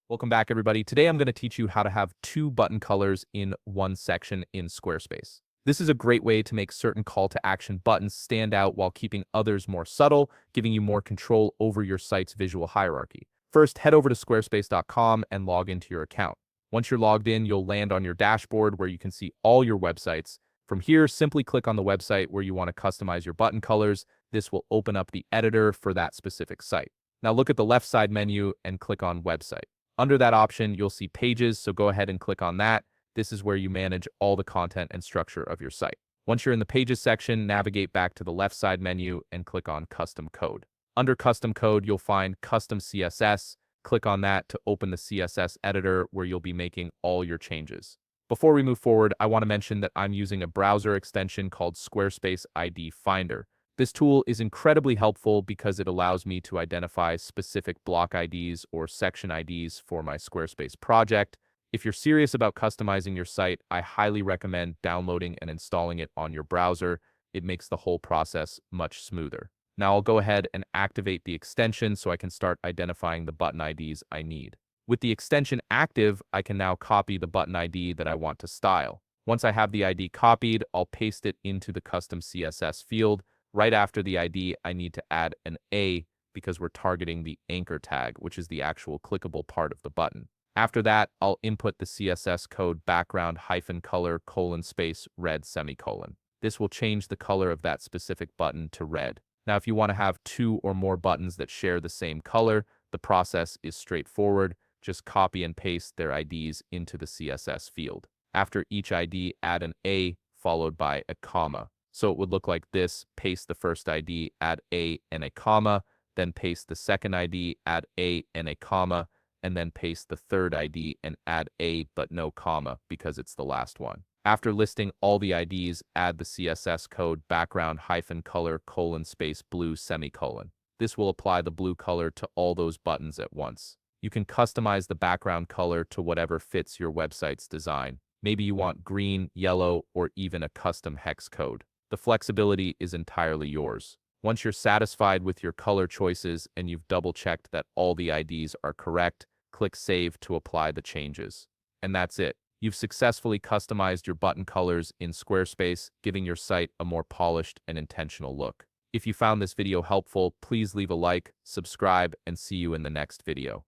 Welcome back, everybody. Today I'm going to teach you how to have two button colors in one section in Squarespace. This is a great way to make certain call to action buttons stand out while keeping others more subtle, giving you more control over your site's visual hierarchy. First, head over to squarespace.com and log into your account. Once you're logged in, you'll land on your dashboard where you can see all your websites. From here, simply click on the website where you want to customize your button colors. This will open up the editor for that specific site. Now look at the left side menu and click on Website. Under that option, you'll see Pages, so go ahead and click on that. This is where you manage all the content and structure of your site. Once you're in the Pages section, navigate back to the left side menu and click on Custom Code. Under Custom Code, you'll find Custom CSS. Click on that to open the CSS editor where you'll be making all your changes. Before we move forward, I want to mention that I'm using a browser extension called Squarespace ID Finder. This tool is incredibly helpful because it allows me to identify specific block IDs or section IDs for my Squarespace project. If you're serious about customizing your site, I highly recommend downloading and installing it on your browser. It makes the whole process much smoother. Now I'll go ahead and activate the extension so I can start identifying the button IDs I need. With the extension active, I can now copy the button ID that I want to style. Once I have the ID copied, I'll paste it into the custom CSS field. Right after the ID, I need to add an A because we're targeting the anchor tag, which is the actual clickable part of the button. After that, I'll input the CSS code background -color red semicolon. This will change the color of that specific button to red. Now, if you want to have two or more buttons that share the same color, the process is straightforward. Just copy and paste their IDs into the CSS field. After each ID, add an A followed by a comma. So it would look like this: paste the first ID, add A and a comma, then paste the second ID, add A and a comma, and then paste the third ID and add A but no comma because it's the last one. After listing all the IDs, add the CSS code background -color blue semicolon. This will apply the blue color to all those buttons at once. You can customize the background color to whatever fits your website's design. Maybe you want green, yellow, or even a custom hex code. The flexibility is entirely yours. Once you're satisfied with your color choices and you've double-checked that all the IDs are correct, click Save to apply the changes. And that's it. You've successfully customized your button colors in Squarespace, giving your site a more polished and intentional look. If you found this video helpful, please leave a like, subscribe, and see you in the next video.